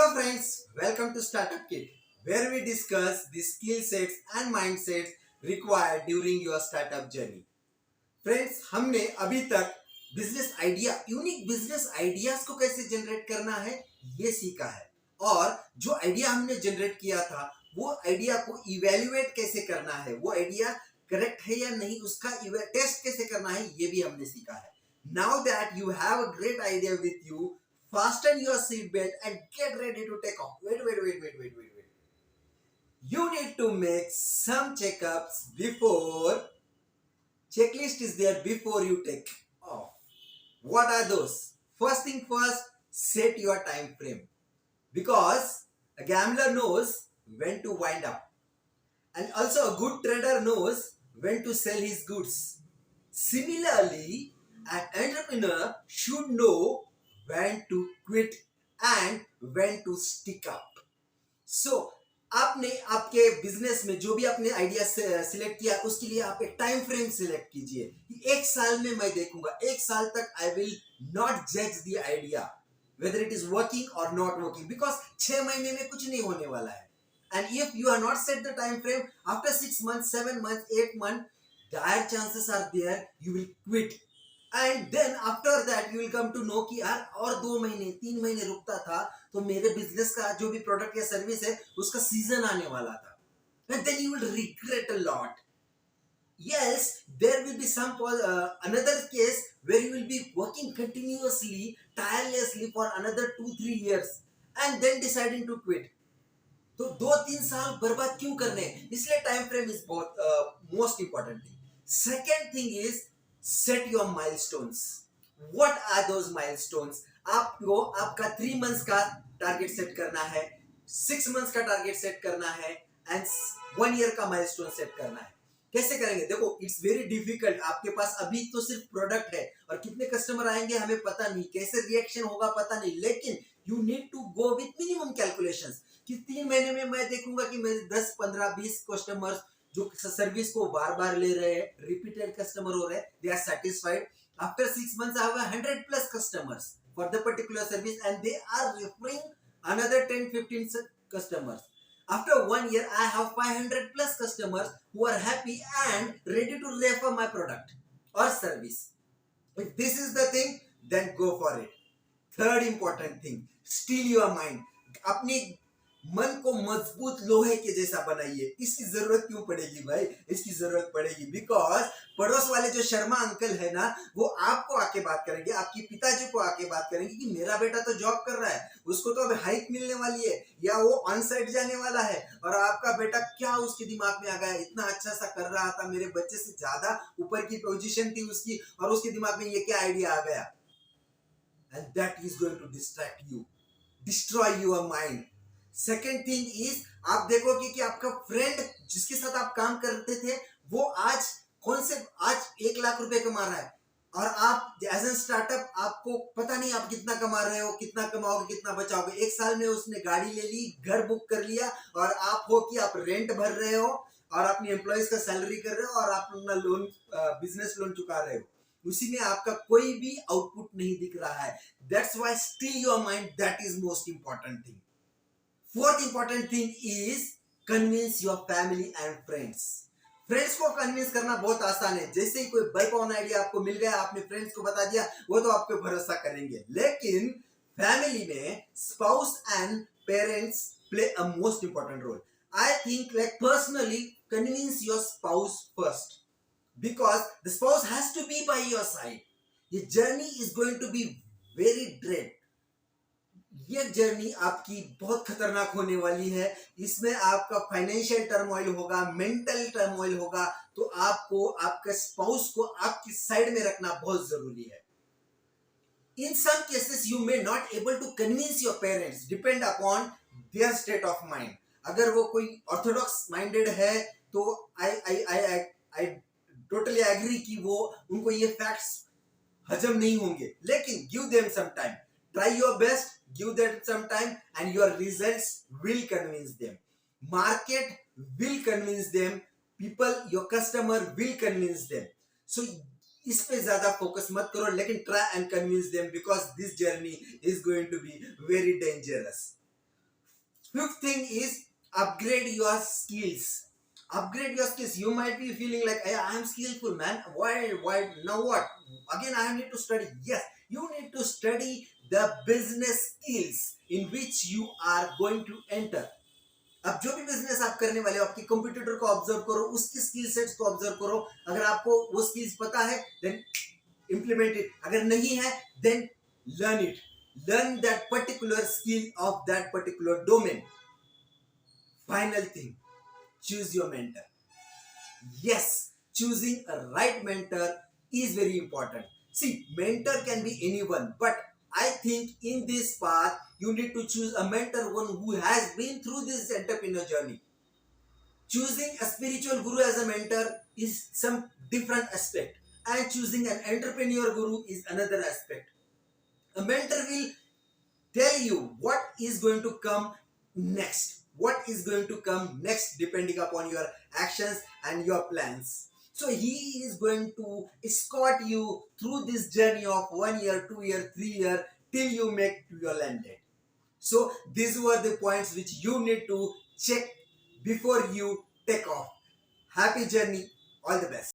Hello friends, welcome to Startup Kit, where we discuss the skill sets and mindsets required during your startup journey. Friends, हमने अभी तक business idea, unique business ideas को कैसे generate करना है ये सीखा है, और जो आइडिया हमने जनरेट किया था वो आइडिया को इवेल्युएट कैसे करना है, वो आइडिया करेक्ट है या नहीं उसका टेस्ट कैसे करना है ये भी हमने सीखा है. Now that you have a great idea with you, fasten your seat belt and get ready to take off. Wait. You need to make some checkups before. Checklist is there before you take off. What are those? First thing first, set your time frame. Because a gambler knows when to wind up. And also a good trader knows when to sell his goods. Similarly, an entrepreneur should know when to quit and when to stick up. So, आपने आपके business में जो भी आपने idea select किया उसके लिए आप एक टाइम फ्रेम सिलेक्ट कीजिए कि एक साल में मैं देखूंगा, एक साल तक आई विल नॉट जज the idea whether it is working और नॉट वर्किंग, बिकॉज 6 महीने में कुछ नहीं होने वाला है. And if you are not set the time frame, after 6 months, 7 months, 8 months, dire chances are there you will quit. And then after that you will come to know कि यार और 2 महीने 3 महीने रुकता था तो मेरे बिजनेस का जो भी प्रोडक्ट या सर्विस है उसका सीजन आने वाला था. And then you will regret a lot. Yes, there will be some another case where you will be working continuously, tirelessly for another 2-3 years and then deciding to quit. तो 2-3 साल बर्बाद क्यों करने, इसलिए टाइम फ्रेम इज बहुत most important thing. Second thing is set your milestones. What are those milestones? आपको आपका 3 months का टारगेट सेट करना है, 6 मंथ्स का टारगेट सेट करना है एंड 1 ईयर का माइलस्टोन सेट करना है. कैसे करेंगे? देखो, इट्स वेरी डिफिकल्ट. आपके पास अभी तो सिर्फ प्रोडक्ट है और कितने कस्टमर आएंगे हमें पता नहीं, कैसे रिएक्शन होगा पता नहीं, लेकिन you need to go with minimum calculations कि 3 महीने में मैं देखूंगा कि मेरे 10, 15, 20 कस्टमर्स जो सर्विस को बार बार ले रहे हैं, रिपीटेड कस्टमर हो रहे हैं, they are satisfied. After 6 months I have 100+ customers for the particular service and they are referring another 10-15 customers. After 1 year I have 500+ customers who are happy and ready to refer my product or service. If this is the thing, then go for it. Third important thing, steal your mind. अपनी मन को मजबूत लोहे के जैसा बनाइए. इसकी जरूरत क्यों पड़ेगी भाई? इसकी जरूरत पड़ेगी बिकॉज पड़ोस वाले जो शर्मा अंकल है ना, वो आपको आके बात करेंगे, आपके पिताजी को आके बात करेंगे कि मेरा बेटा तो जॉब कर रहा है, उसको तो अब हाइक मिलने वाली है या वो ऑन साइट जाने वाला है, और आपका बेटा क्या उसके दिमाग में आ गया, इतना अच्छा सा कर रहा था, मेरे बच्चे से ज्यादा ऊपर की पोजीशन थी उसकी, और उसके दिमाग में ये क्या आइडिया आ गया. And that is going to distract you, destroy your mind. Second thing is, आप देखोगे कि आपका फ्रेंड जिसके साथ आप काम करते थे वो आज आज 1 लाख रुपए कमा रहा है, और आप एज एन स्टार्टअप आपको पता नहीं आप कितना कमा रहे हो, कितना कमाओगे, कितना बचाओगे. 1 साल में उसने गाड़ी ले ली, घर बुक कर लिया, और आप हो कि आप रेंट भर रहे हो और अपनी एम्प्लॉयज का सैलरी कर रहे हो और आप अपना लोन, बिजनेस लोन चुका रहे हो. उसी में आपका कोई भी आउटपुट नहीं दिख रहा है. That's why steel your mind, that is most important thing. Fourth important thing is convince your family and friends. Friends को कन्विंस करना बहुत आसान है. जैसे ही कोई बाइक ऑन आइडिया आपको मिल गया, आपने फ्रेंड्स को बता दिया, वो तो आप पे भरोसा करेंगे. लेकिन फैमिली में spouse and parents play a most important role. I think like personally convince your spouse first, because the spouse has to be by your side. ये journey is going to be very dread. ये journey आपकी बहुत खतरनाक होने वाली है. इसमें आपका फाइनेंशियल टर्मोइल होगा, मेंटल टर्मोइल होगा, तो आपको आपके स्पाउस को आपकी साइड में रखना बहुत जरूरी है. In some cases you may not able to convince your parents, depend upon their state of mind. अगर वो कोई ऑर्थोडॉक्स माइंडेड है तो आई टोटली एग्री कि वो उनको ये फैक्ट्स हजम नहीं होंगे, लेकिन give them some time, try your best, give them some time and your results will convince them. Market will convince them, people your customer will convince them. So इस पे ज्यादा फोकस मत करो, लेकिन try and convince them because this journey is going to be very dangerous. Fifth thing is upgrade your skills. Upgrade your skills. You might be feeling like, "Hey, I am skillful, man. Why? Now what? Again, I need to study." Yes, you need to study the business skills in which you are going to enter. अब जो भी business आप करने वाले हो, आपके computer को observe करो, उसकी स्किल सेट्स को ऑब्जर्व करो. अगर आपको वो स्किल्स पता है, देन implement it. अगर नहीं है, then learn it. Learn that particular skill of that particular domain. Final thing, choose your mentor. Yes, choosing a right mentor is very important. See, mentor can be anyone, but I think in this path, you need to choose a mentor, one who has been through this entrepreneur journey. Choosing a spiritual guru as a mentor is some different aspect, and choosing an entrepreneur guru is another aspect. A mentor will tell you what is going to come next. What is going to come next depending upon your actions and your plans. So he is going to escort you through this journey of 1 year, 2 year, 3 year till you make to your land date. So these were the points which you need to check before you take off. Happy journey. All the best.